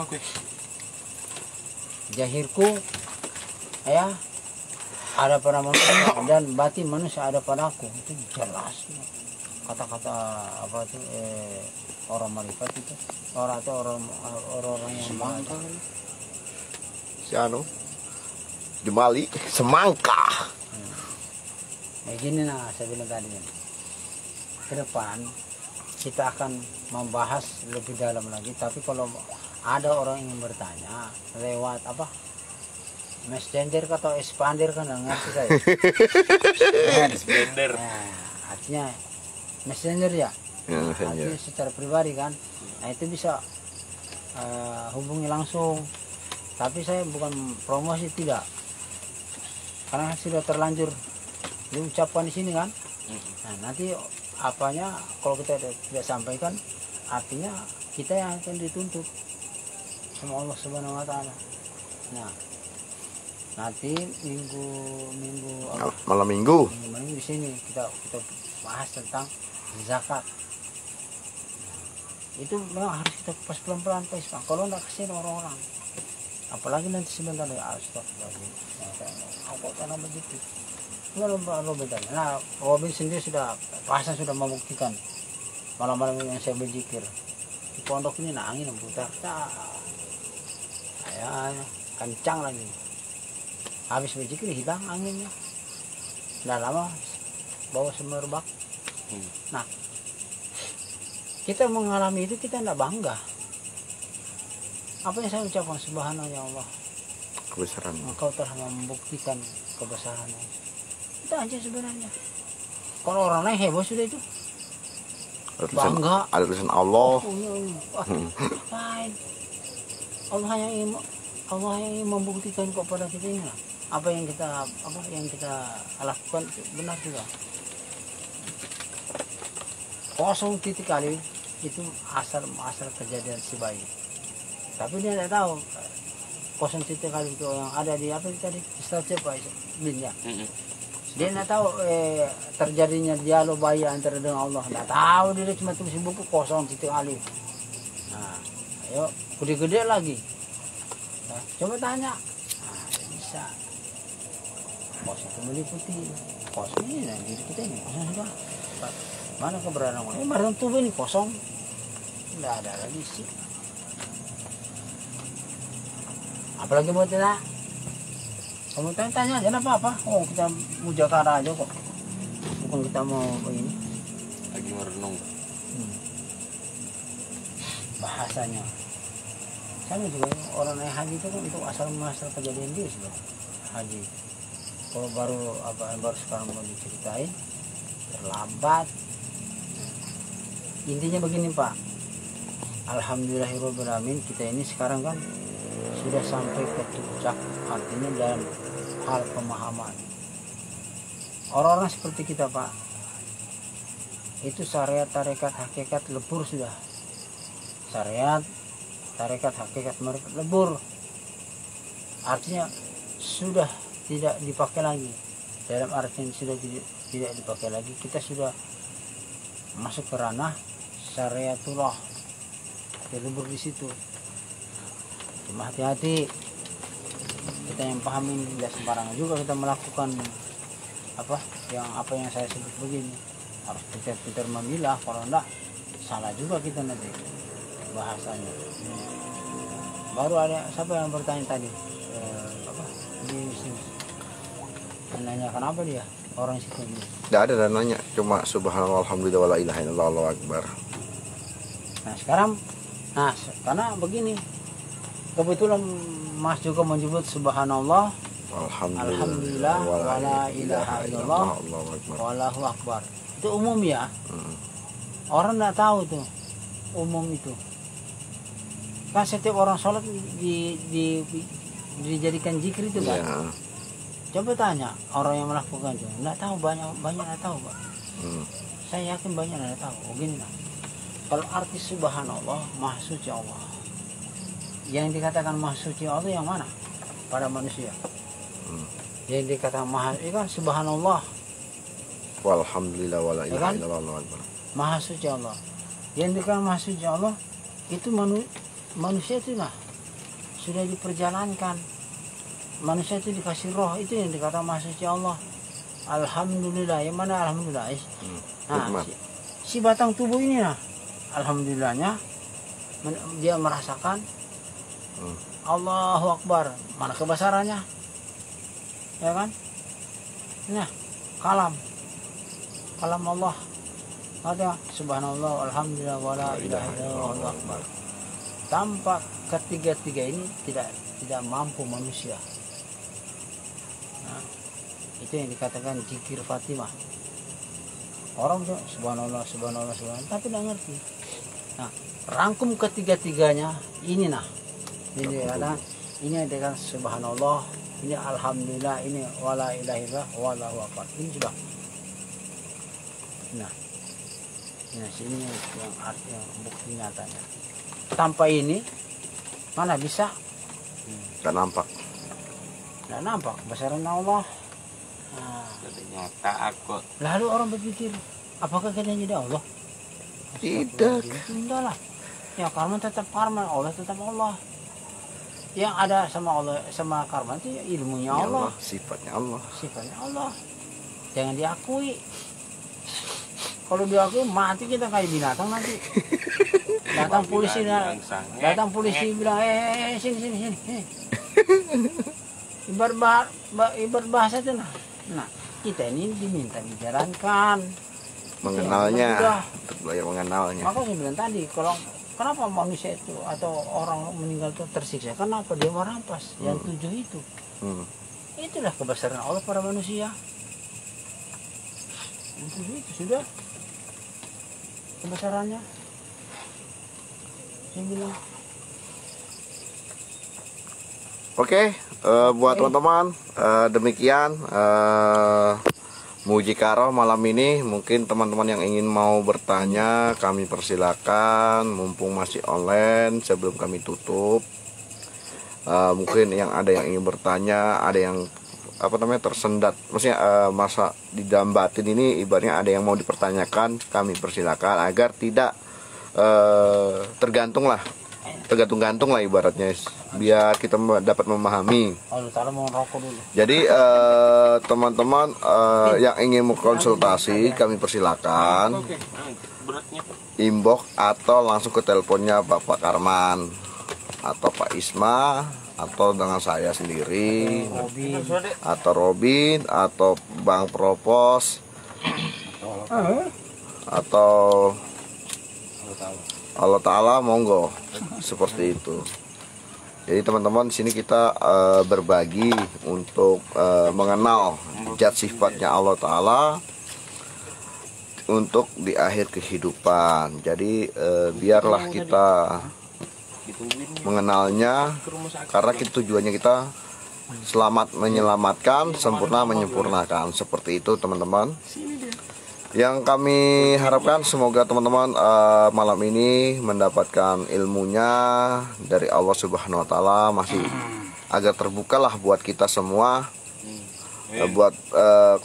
A: Jahirku ya ada pada manusia dan batin manusia ada padaku. Itu jelas. Kata-kata apa itu orang marifat itu, orang yang
B: semangka.
D: Si Jemali semangka.
A: Begini nah saya bilang tadi, ke depan kita akan membahas lebih dalam lagi. Tapi kalau ada orang yang bertanya lewat apa messenger atau expander kan nggak ngerti saya.
C: Messenger.
A: Nah, artinya messenger ya. Artinya secara pribadi kan. Nah itu bisa hubungi langsung. Tapi saya bukan promosi, tidak. Karena sudah terlanjur diucapkan di sini kan. Nah nanti apanya kalau kita tidak sampaikan, artinya kita yang akan dituntut sama Allah Subhanahu Wa Taala. Nah nanti
D: malam minggu
A: di sini kita bahas tentang zakat. Itu memang harus kita pas pelan-pelan Pak. Kalau enggak kasihan orang-orang. Apalagi nanti sebentar lagi aku tanam begitu. Nah, Robin sendiri sudah membuktikan malam-malam yang saya berzikir di pondok ini, nah angin putar, ya kencang lagi. Habis berzikir hilang anginnya, tidak lama bawa semerbak. Nah, kita mengalami itu kita tidak bangga. Apa yang saya ucapkan, subhanallah ya Allah,
D: kebesaran
A: Engkau telah membuktikan kebesarannya. Itu aja sebenarnya. Kalau orang lain heboh sudah itu. bangga.
D: Ada tulisan Allah.
A: Ngapain? Allah yang ingin membuktikan kepada kita ini lah. Apa yang kita lakukan benar juga. Kosong titik kali itu asal kejadian si bayi. Tapi dia tidak tahu kosong titik kali itu yang ada di apa tadi Instagram Pak Bin ya. Dia tidak tahu terjadinya dialog bayi antara dengan Allah. Tidak tahu, dia cuma tulis buku kosong titik kali. Nah, ayo gede-gede lagi. Nah, coba tanya. Nah, bisa. Kosong itu meliputi kosong ini dan diri kita ini kosong sudah. Mana keberadaan badan tubuh ini kosong, tidak ada lagi sih. Apalagi mau tanya, kamu tanya aja apa? Oh kita mau Jakarta aja kok, bukan kita mau ini.
C: Lagi merenung.
A: Bahasanya, sama juga orang naik haji itu kan untuk asal muasal kejadian dia sudah haji. Kalau baru sekarang mau diceritain, terlambat. Intinya begini Pak, alhamdulillahirobbilalamin, kita ini sekarang kan sudah sampai ke puncak, artinya dalam hal pemahaman. Orang-orang seperti kita Pak, itu syariat, tarekat, hakikat lebur sudah. Syariat, tarekat, hakikat mereka lebur, artinya sudah tidak dipakai lagi. Dalam artian sudah tidak dipakai lagi, kita sudah masuk ke ranah syariatullah, terlebur di situ. Cuma hati-hati, kita yang pahamin tidak sembarangan juga kita melakukan apa yang saya sebut begini. Harus pintar-pintar memilah, kalau enggak salah juga kita nanti bahasanya. Baru ada siapa yang bertanya tadi di sini, nanya kenapa dia orang situ ini.
D: Tidak ada dananya, cuma subhanallah alhamdulillah wala ilaha illallah Allahu akbar.
A: Nah sekarang, karena begini, kebetulan Mas juga menyebut subhanallah, alhamdulillah, wala ilaha illallah, wallahu akbar. Itu umum ya. Orang tidak tahu itu umum itu. Kan setiap orang sholat dijadikan zikir itu kan.
D: Ya.
A: Coba tanya orang yang melakukan itu, tidak tahu, banyak tidak tahu Pak. Saya yakin banyak tidak tahu. Begini lah. Kalau arti subhanallah, maha suci Allah. Yang dikatakan maha suci Allah yang mana? Pada manusia. Yang dikatakan maha, kan subhanallah.
D: Walhamdulillah wala ilaha illallah Allahu akbar.
A: Maha suci Allah. Yang dikatakan maha suci Allah itu manusia itu lah sudah diperjalankan. Manusia itu dikasih roh, itu yang dikatakan maha suci Allah. Alhamdulillah, yang mana alhamdulillah? Nah, si batang tubuh ini lah, alhamdulillahnya dia merasakan Allahu Akbar. Mana kebesarannya, ya kan? Nah, kalam Allah, ada subhanallah, alhamdulillah, wala ilaha illallah, Allahu Akbar. Tanpa ketiga-tiga ini tidak mampu manusia. Nah, itu yang dikatakan zikir Fatimah. Orang tuh subhanallah, tapi tidak ngerti. Nah, rangkum ketiga-tiganya ini nah. Ini ada, ini dengan subhanallah, ini alhamdulillah, ini wala ilaha illallah, wallahu akbar. Ini sudah. Nah, sini yang arti, yang bukti nyatanya. Tanpa ini mana bisa?
D: Tidak nampak.
A: Tidak nampak besaran Allah.
C: Nyata aku.
A: Lalu orang berpikir, apakah kita jadi Allah?
D: Tidak.
A: Tidak lah. Ya karma tetap karma, Allah tetap Allah. Yang ada sama Allah, sama karma itu ilmunya Allah.
D: Sifatnya Allah.
A: Sifatnya Allah. Jangan diakui. Kalau diakui mati kita kayak binatang nanti. Datang polisi bilang, sini. Ibarat bahasa itu nah. Nah, kita ini diminta dijalankan.
D: Mengenalnya, untuk belajar mengenalnya.
A: Maka saya bilang tadi, kenapa manusia itu atau orang meninggal itu tersiksa? Kenapa dia merampas yang 7 itu? Itulah kebesaran Allah pada manusia. Yang 7 itu sudah. kebesarannya. Saya bilang
D: Oke, buat teman-teman, demikian Mujikaro malam ini. Mungkin teman-teman yang ingin mau bertanya, kami persilakan, mumpung masih online sebelum kami tutup. Mungkin ada yang ingin bertanya, ada yang tersendat, maksudnya masa di dalam batin ini, ibaratnya ada yang mau dipertanyakan, kami persilakan agar tidak tergantung lah ibaratnya, biar kita dapat memahami.
A: mau rokok dulu.
D: Jadi teman-teman yang ingin mengkonsultasi, kami persilakan inbox atau langsung ke teleponnya Bapak Karman atau Pak Isma atau dengan saya sendiri atau Robin atau Bang Propos atau Allah Ta'ala, monggo, seperti itu. Jadi teman-teman, di sini kita berbagi untuk mengenal zat sifatnya Allah Ta'ala untuk di akhir kehidupan. Jadi biarlah kita mengenalnya, karena tujuannya kita selamat menyelamatkan, sempurna menyempurnakan. Seperti itu teman-teman. Yang kami harapkan semoga teman-teman malam ini mendapatkan ilmunya dari Allah Subhanahu wa Ta'ala, masih agar terbukalah buat kita semua, buat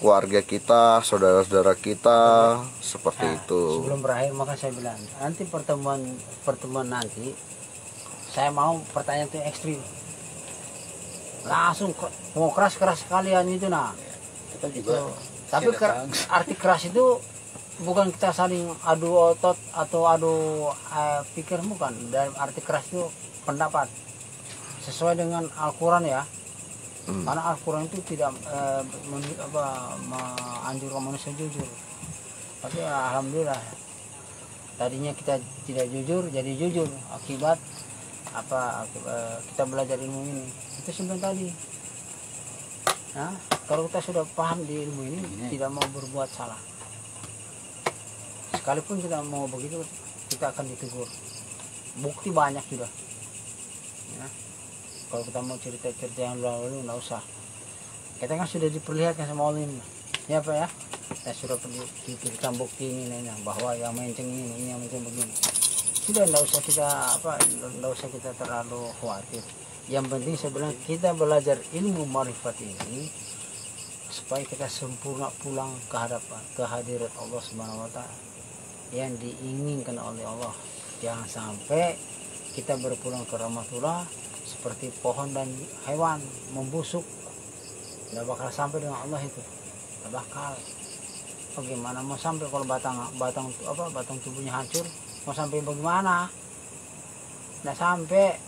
D: keluarga kita, saudara-saudara kita, seperti itu.
A: Sebelum berakhir, maka saya bilang nanti pertemuan nanti saya mau pertanyaan itu ekstrim, langsung mau keras kalian itu. Nah,
B: Kita juga
A: tapi arti keras itu bukan kita saling adu otot atau adu pikir, bukan. Dan arti keras itu pendapat sesuai dengan Al-Quran ya. Karena Al-Quran itu tidak menganjurkan manusia jujur. Tapi alhamdulillah tadinya kita tidak jujur jadi jujur akibat kita belajar ilmu ini. Itu sebenarnya tadi. Nah, kalau kita sudah paham di ilmu ini, tidak mau berbuat salah. Sekalipun kita mau begitu, kita akan ditegur. Bukti banyak sudah. Ya. Kalau kita mau cerita-cerita yang lalu, nggak usah. Kita kan sudah diperlihatkan sama Allah ini. Ya Pak ya? Kita sudah diberikan bukti ini, bahwa yang menceng ini yang menceng begini. Sudah nggak usah kita terlalu khawatir. Yang penting sebenarnya kita belajar ilmu marifat ini supaya kita sempurna pulang ke hadirat Allah Subhanahu wa Ta'ala yang diinginkan oleh Allah. Jangan sampai kita berpulang ke rahmatullah seperti pohon dan hewan membusuk, tidak bakal sampai dengan Allah itu, tidak bakal. Bagaimana mau sampai kalau batang tubuhnya hancur, mau sampai bagaimana? Tidak sampai.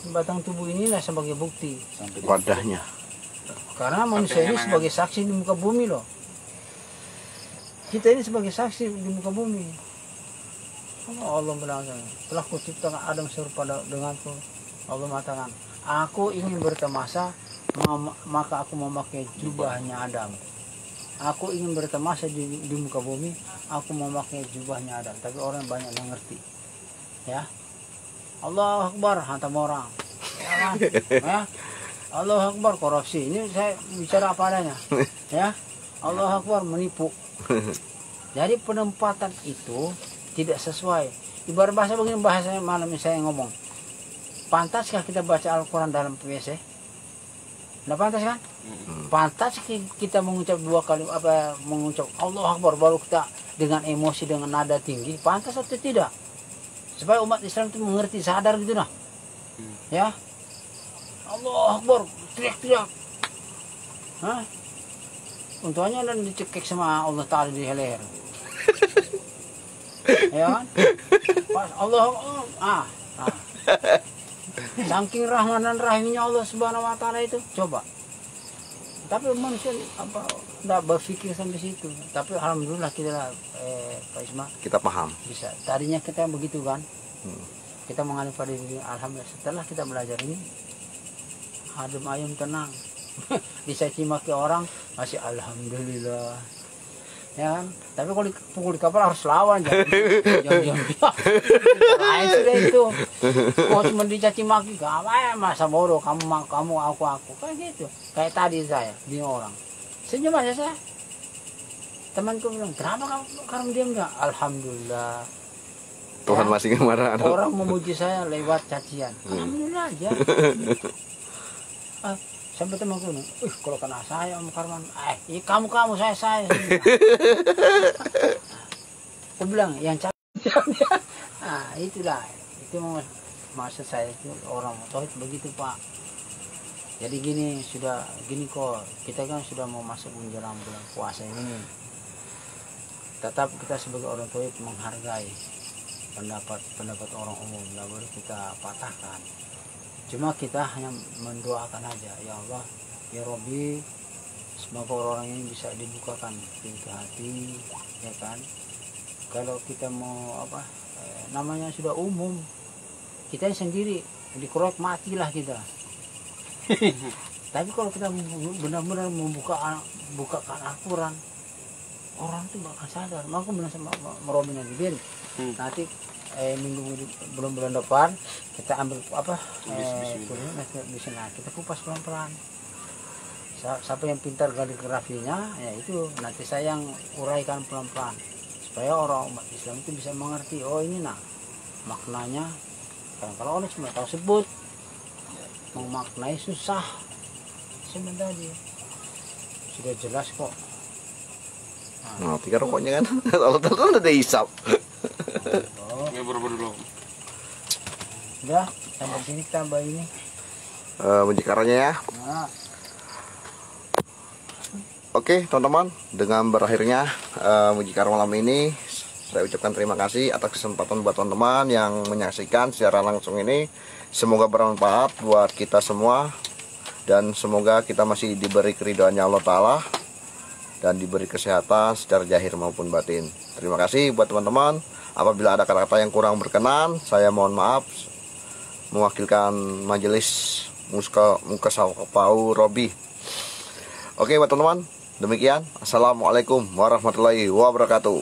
A: Batang tubuh inilah sebagai bukti
D: Wadahnya.
A: karena manusia ini sebagai saksi di muka bumi loh. Kita ini sebagai saksi di muka bumi. Allah bilang, telah kuciptakan Adam serupa denganku. Allah mengatakan, aku ingin bertamasa, maka aku memakai jubahnya Adam. Aku ingin bertamasa di muka bumi, aku memakai jubahnya Adam. Tapi orang banyak yang ngerti, ya. Allah Akbar, hantam orang. Ya. Allah Akbar, korupsi. Ini saya bicara apa adanya. Ya. Allah Akbar, menipu. Jadi penempatan itu tidak sesuai. Ibarat bahasa begini, bahasa malam ini saya ngomong. Pantaskah kita baca Al-Quran dalam WC? Tidak pantas kan? Pantas kita mengucap dua kali mengucap Allah Akbar baru kita dengan emosi, dengan nada tinggi. Pantas atau tidak? Supaya umat Islam itu mengerti, sadar gitu nah. Ya. Allah Akbar, teriak-teriak. Hah? Untungnya dan dicekik sama Allah Ta'ala di leher. Ya kan? Pas Allah saking rahman dan rahimnya Allah Subhanahu wa Ta'ala itu, coba. Tapi manusia tidak berpikir sampai situ. Tapi alhamdulillah kita Pak Isma,
D: Kita paham.
A: bisa. Tadinya kita begitu kan, kita mengalami pada diri. Alhamdulillah setelah kita belajar ini, adem ayem tenang. Dicaci maki orang masih alhamdulillah. ya kan. Tapi kalau dipukul di kapal harus lawan, jangan lain sudah itu. Kau cuma dicaci maki, kamu masa bodoh, kamu aku kan gitu. Kayak tadi saya di orang senyum aja saya. Temanku bilang, kenapa kamu diam nggak? Alhamdulillah.
D: Tuhan masih marah.
A: Orang memuji saya lewat cacian. Alhamdulillah aja. Sampai temanku bilang, kalau kena saya Om Karman, kamu saya. Aku bilang yang cacian. Itulah. Itu maksud saya itu orang tauhid begitu Pak. Jadi gini kok, kita kan sudah mau masuk menjelang bulan puasa ini. Tetap kita sebagai orang tauhid menghargai pendapat orang umum, nggak boleh kita patahkan. Cuma kita hanya mendoakan aja, ya Allah, ya Robbi, semoga orang ini bisa dibukakan pintu hati, ya kan. Kalau kita mau namanya sudah umum, kita sendiri dikeroyok matilah kita. Tapi kalau kita benar-benar bukakan Al-Quran, orang itu bakal sadar. Maka bilang sama Robbi nanti, Bin, nanti minggu bulan depan kita ambil bisa kita kupas pelan-pelan. Siapa yang pintar kaligrafinya, ya itu nanti saya yang uraikan pelan-pelan supaya orang umat Islam itu bisa mengerti. Oh ini maknanya. Kalau orang cuma tahu sebut, memaknai susah. Sebentar dia sudah jelas kok.
D: Nah, tiga rokoknya kan, kalau udah dihisap.
C: Ini baru dulu.
A: Udah, sampai sini tambah ini.
D: Mujikaranya ya.
A: Nah.
D: Oke teman-teman, dengan berakhirnya Mujikar malam ini, saya ucapkan terima kasih atas kesempatan buat teman-teman yang menyaksikan secara langsung ini. Semoga bermanfaat buat kita semua, dan semoga kita masih diberi keridhaannya Allah Ta'ala dan diberi kesehatan secara zahir maupun batin. Terima kasih buat teman-teman. Apabila ada kata-kata yang kurang berkenan, saya mohon maaf mewakilkan majelis Mukasawapau Robbi. Oke buat teman-teman, demikian. Assalamualaikum warahmatullahi wabarakatuh.